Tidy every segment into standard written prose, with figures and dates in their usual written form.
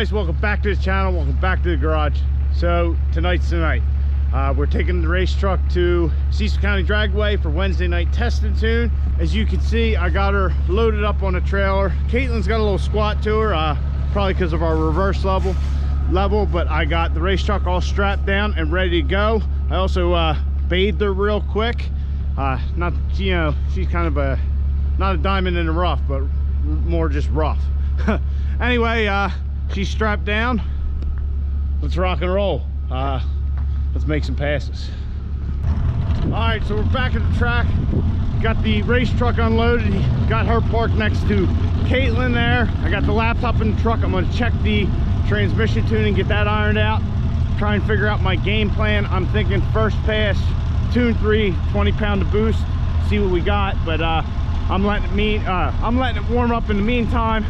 guys, welcome back to the channel, welcome back to the garage. So tonight's the night. We're taking the race truck to 6.7 County Dragway for Wednesday night test and tune. As you can see, I got her loaded up on a trailer. Caitlin's got a little squat to her, probably because of our reverse level, but I got the race truck all strapped down and ready to go. I also bathed her real quick. Not, you know, she's kind of not a diamond in the rough, but more just rough. Anyway, she's strapped down. Let's rock and roll. Let's make some passes. All right, so we're back at the track. Got the race truck unloaded. Got her parked next to Caitlin there. I got the laptop in the truck. I'm gonna check the transmission tuning, get that ironed out, try and figure out my game plan. I'm thinking first pass, tune 3, 20-pound to boost, see what we got. But I'm letting it warm up in the meantime.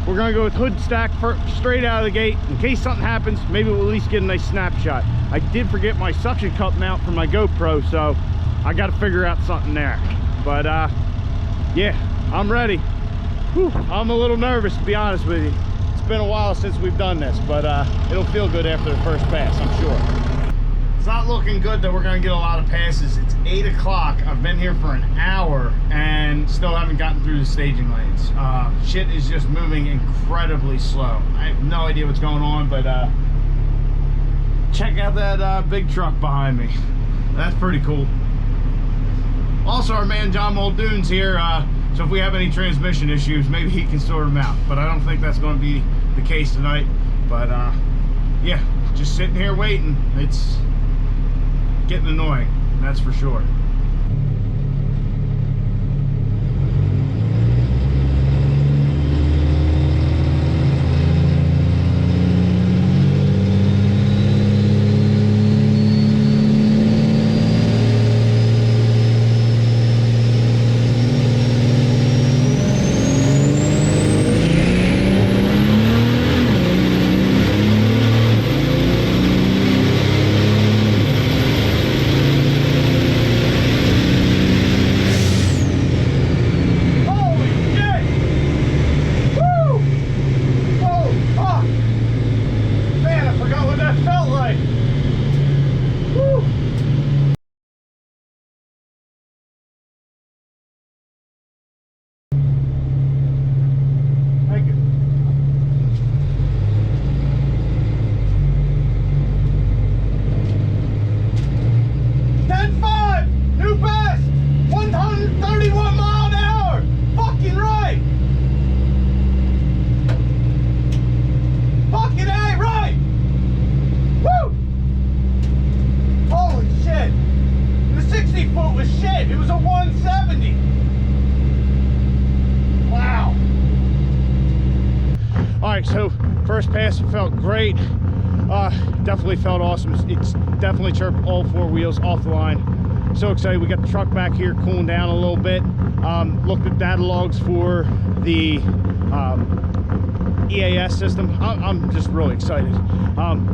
We're gonna go with hood stack straight out of the gate. In case something happens, maybe we'll at least get a nice snapshot. I did forget my suction cup mount for my GoPro, so I got to figure out something there. But yeah, I'm ready. Whew, I'm a little nervous, to be honest with you. It's been a while since we've done this, but it'll feel good after the first pass, I'm sure. It's not looking good that we're gonna get a lot of passes. It's 8 o'clock. I've been here for an hour and still haven't gotten through the staging lanes. Shit is just moving incredibly slow. I have no idea what's going on, but check out that big truck behind me. That's pretty cool. Also, our man John Muldoon's here, so if we have any transmission issues, maybe he can sort them out. But I don't think that's going to be the case tonight. But yeah, just sitting here waiting. It's getting annoying, that's for sure. It was a 170. Wow. All right, so first pass felt great. Definitely felt awesome. It's definitely chirped all 4 wheels off the line. So excited. We got the truck back here cooling down a little bit. Looked at data logs for the EAS system. I'm just really excited.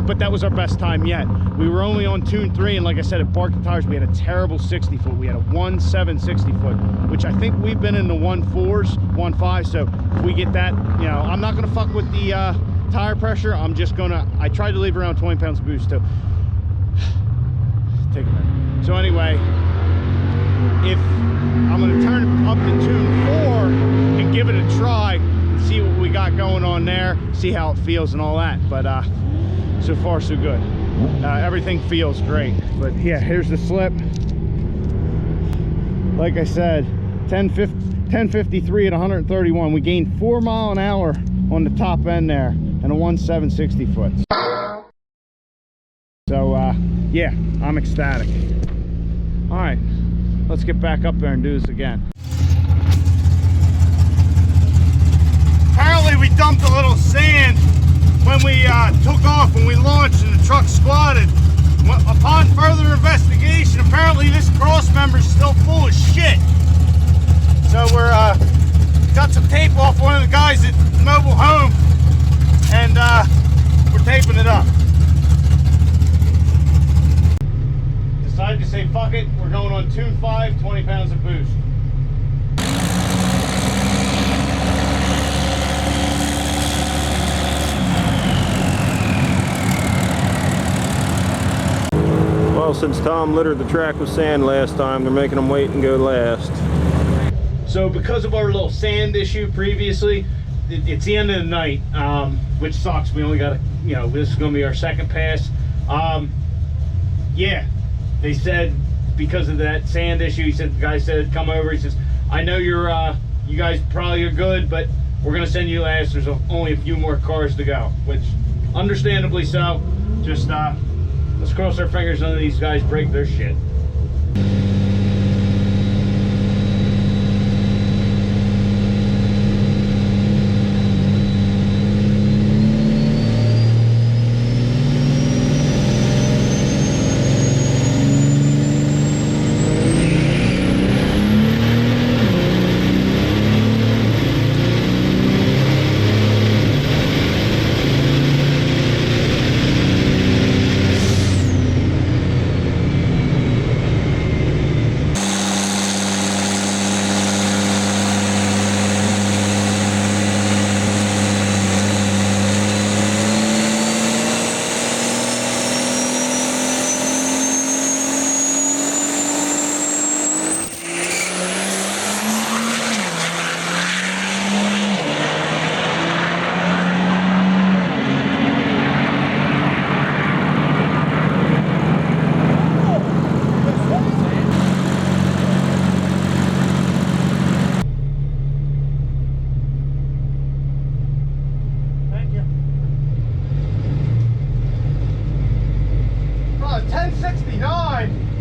But that was our best time yet. We were only on tune 3, and like I said, at Bark the Tires, we had a terrible 60 foot. We had a 1.7 60 foot, which I think we've been in the 1.4s, 1.5. So if we get that, you know, I'm not gonna fuck with the tire pressure. I'm just gonna, I tried to leave around 20 pounds of boost too. Take a minute. So anyway, if I'm gonna turn it up to tune 4 and give it a try, see what we got going on there, see how it feels and all that. But so far so good. Everything feels great. But yeah, here's the slip. Like I said, 1053 at 131. We gained 4 miles an hour on the top end there, and a 1.7 60 foot. So yeah, I'm ecstatic. All right, let's get back up there and do this again. Apparently we dumped a little sand when we took off, when we launched and the truck squatted. Upon further investigation, apparently this cross member is still full of shit. So we're got some tape off one of the guys at the mobile home, and we're taping it up. Decided to say fuck it, we're going on tune 5, 20 pounds of boost. Well, since Tom littered the track with sand last time, they're making him wait and go last. So because of our little sand issue previously, it's the end of the night, which sucks. We only got, you know, this is going to be our second pass. Yeah, they said because of that sand issue, he said, the guy said, come over. He says, I know you guys probably are good, but we're going to send you last. There's only a few more cars to go, which understandably so. Just let's cross our fingers none of these guys break their shit.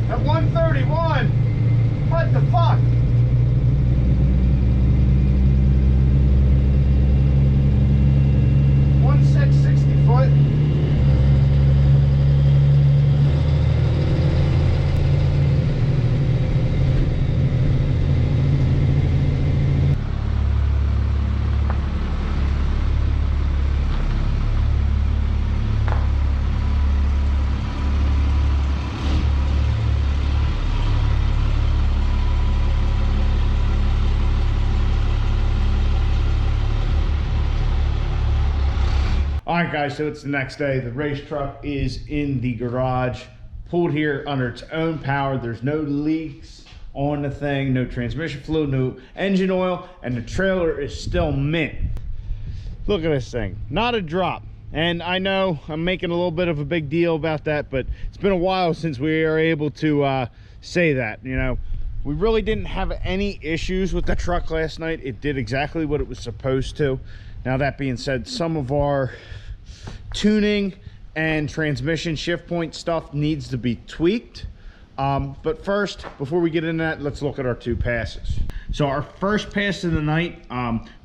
At 131. What the fuck? One 660 foot. All right, guys, so it's the next day. The race truck is in the garage, pulled here under its own power. There's no leaks on the thing, no transmission fluid, no engine oil, and the trailer is still mint. Look at this thing, not a drop. And I know I'm making a little bit of a big deal about that, but it's been a while since we are able to say that. You know, we really didn't have any issues with the truck last night. It did exactly what it was supposed to. Now, that being said, some of our tuning and transmission shift point stuff needs to be tweaked. But first, before we get into that, let's look at our two passes. So our first pass of the night,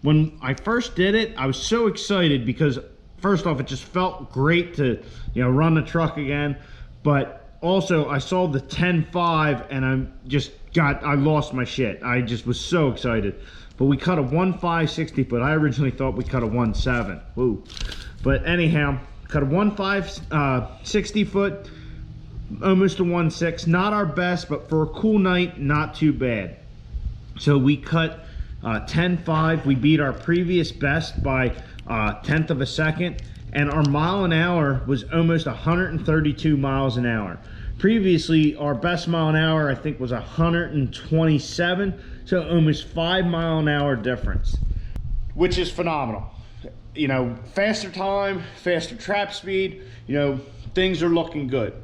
when I first did it, I was so excited because first off, it just felt great to, you know, run the truck again. But also I saw the 10.5 and I lost my shit. I just was so excited. But we cut a 1.5 60 foot. I originally thought we cut a 1.7. Woo. But anyhow, cut a 1.5 60 foot, almost a 1.6. Not our best, but for a cool night, not too bad. So we cut 10.5. We beat our previous best by a tenth of a second, and our mile an hour was almost 132 miles an hour. Previously, our best mile an hour, I think, was 127, so almost 5 mile an hour difference, which is phenomenal. You know, faster time, faster trap speed, you know, things are looking good.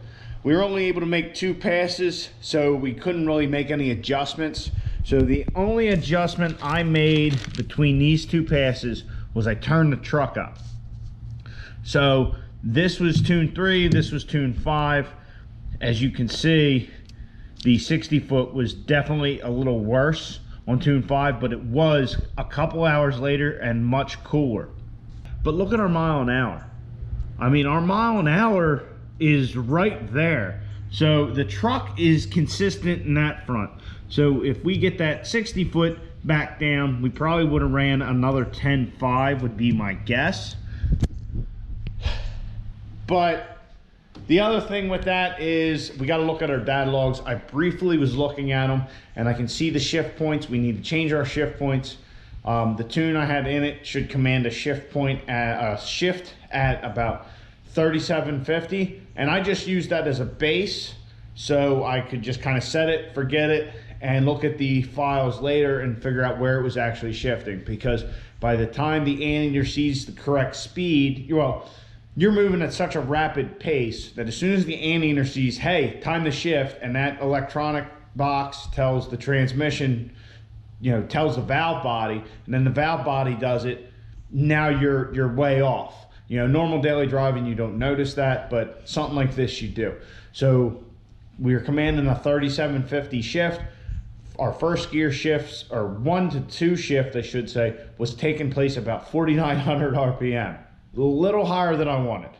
We were only able to make 2 passes, so we couldn't really make any adjustments. So the only adjustment I made between these 2 passes was I turned the truck up. So this was tune 3, this was tune 5. As you can see, the 60 foot was definitely a little worse on tune 5, but it was a couple hours later and much cooler. But look at our mile an hour. I mean, our mile an hour is right there. So the truck is consistent in that front. So if we get that 60 foot back down, we probably would have ran another 10.5 would be my guess. But the other thing with that is we got to look at our data logs. I briefly was looking at them and I can see the shift points. We need to change our shift points. The tune I had in it should command a shift point at about 3750, and I just used that as a base so I could just kind of set it, forget it, and look at the files later and figure out where it was actually shifting. Because by the time the anteater sees the correct speed, you're moving at such a rapid pace that as soon as the anteater sees, hey, time to shift, and that electronic box tells the transmission, tells the valve body, and then the valve body does it, now you're way off. Normal daily driving, you don't notice that, but something like this you do. So we are commanding a 3750 shift. Our first gear shifts, or 1 to 2 shift, I should say, was taking place about 4,900 RPM. A little higher than I wanted.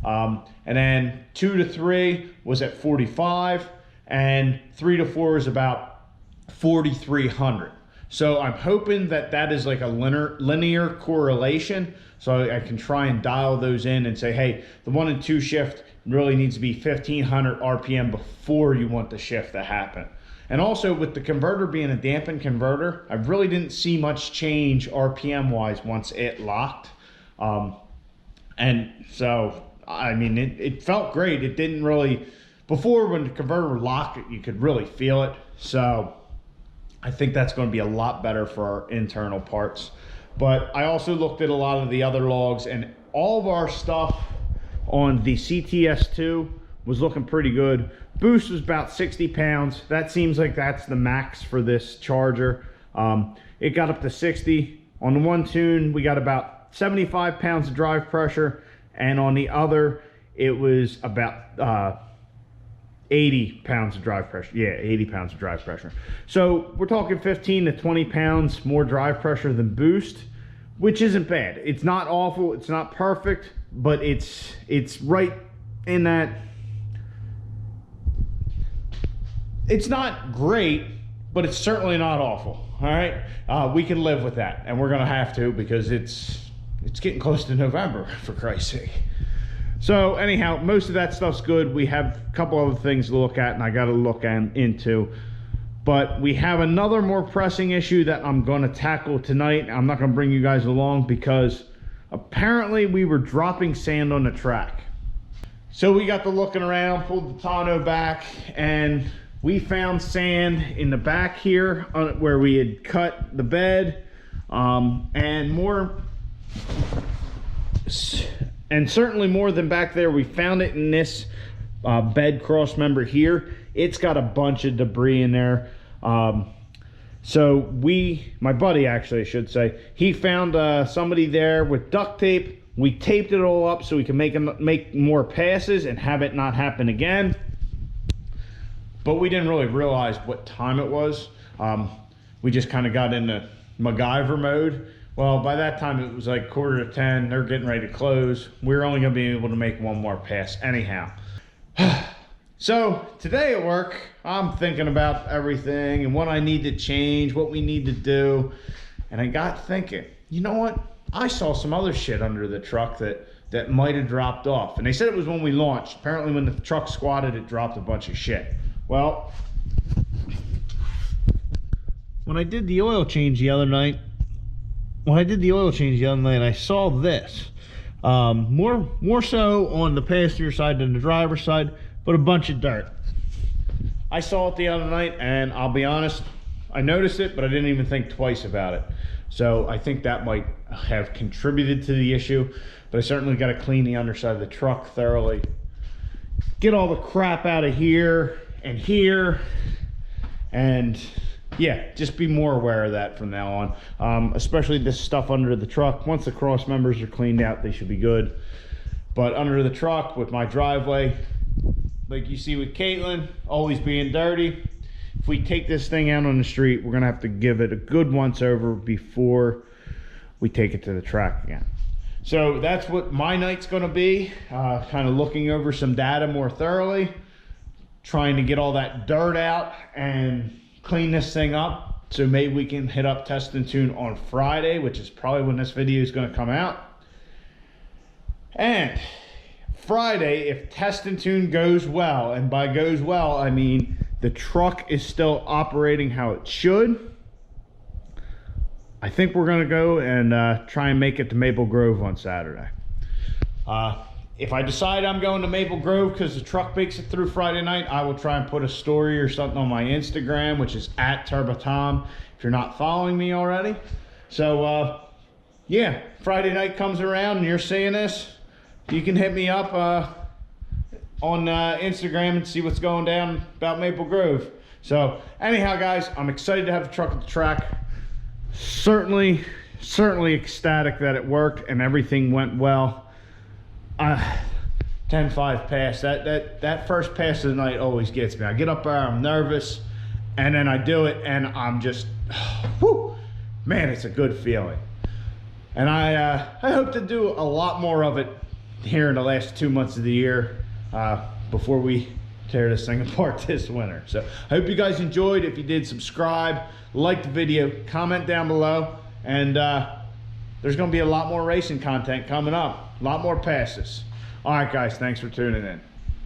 And then 2 to 3 was at 45, and 3 to 4 is about 4,300. So I'm hoping that is like a linear correlation, so I can try and dial those in and say, hey, the 1 and 2 shift really needs to be 1,500 RPM before you want the shift to happen. And also with the converter being a dampened converter, I really didn't see much change RPM wise once it locked. And so, I mean, it felt great. It didn't really, before when the converter would lock it, you could really feel it. So I think that's going to be a lot better for our internal parts. But I also looked at a lot of the other logs, and all of our stuff on the CTS2 was looking pretty good. Boost was about 60 pounds. That seems like that's the max for this charger. It got up to 60. On the one tune, we got about 75 pounds of drive pressure, and on the other, it was about 80 pounds of drive pressure. Yeah, 80 pounds of drive pressure. So we're talking 15 to 20 pounds more drive pressure than boost, which isn't bad. It's not awful. It's not perfect, but it's right in that. It's not great, but it's certainly not awful. All right, we can live with that, and we're gonna have to, because it's getting close to November, for Christ's sake. So anyhow, most of that stuff's good. We have a couple other things to look at, and I got to look into. But we have another more pressing issue that I'm going to tackle tonight. I'm not going to bring you guys along because apparently we were dropping sand on the track. So we got to looking around, pulled the tonneau back, and we found sand in the back here where we had cut the bed, and certainly more than back there. We found it in this bed cross member here. It's got a bunch of debris in there. So my buddy actually, I should say, he found somebody there with duct tape. We taped it all up so we can make more passes and have it not happen again. But we didn't really realize what time it was. We just kind of got into MacGyver mode. Well, by that time it was like 9:45. They're getting ready to close. We're only gonna be able to make one more pass anyhow. So today at work, I'm thinking about everything and what I need to change, what we need to do. And I got thinking, you know what? I saw some other shit under the truck that might have dropped off. And they said it was when we launched. Apparently when the truck squatted, it dropped a bunch of shit. Well, when I did the oil change the other night, I saw this. More so on the passenger side than the driver's side, but a bunch of dirt. I saw it the other night, and I'll be honest, I noticed it, but I didn't even think twice about it. So I think that might have contributed to the issue, but I certainly got to clean the underside of the truck thoroughly. Get all the crap out of here, and yeah, just be more aware of that from now on, especially this stuff under the truck. Once the cross members are cleaned out, they should be good. But under the truck with my driveway, like you see with Caitlin, always being dirty. If we take this thing out on the street, we're gonna have to give it a good once over before we take it to the track again. So that's what my night's gonna be, kind of looking over some data more thoroughly, trying to get all that dirt out and clean this thing up, so maybe we can hit up Test and Tune on Friday, which is probably when this video is going to come out. And Friday, if Test and Tune goes well, and by goes well I mean the truck is still operating how it should, I think we're going to go and try and make it to Maple Grove on Saturday. if I decide I'm going to Maple Grove because the truck makes it through Friday night, I will try and put a story or something on my Instagram, which is @TurboTom, if you're not following me already. So yeah, Friday night comes around and you're seeing this, you can hit me up on Instagram and see what's going down about Maple Grove. So anyhow, guys, I'm excited to have the truck at the track. Certainly ecstatic that it worked and everything went well. 10-5 pass. That first pass of the night always gets me. I get up there, I'm nervous, and then I do it, and I'm just, whew, man, it's a good feeling. And I hope to do a lot more of it here in the last 2 months of the year before we tear this thing apart this winter. So I hope you guys enjoyed. If you did, subscribe, like the video, comment down below, and there's going to be a lot more racing content coming up, a lot more passes. All right, guys, thanks for tuning in.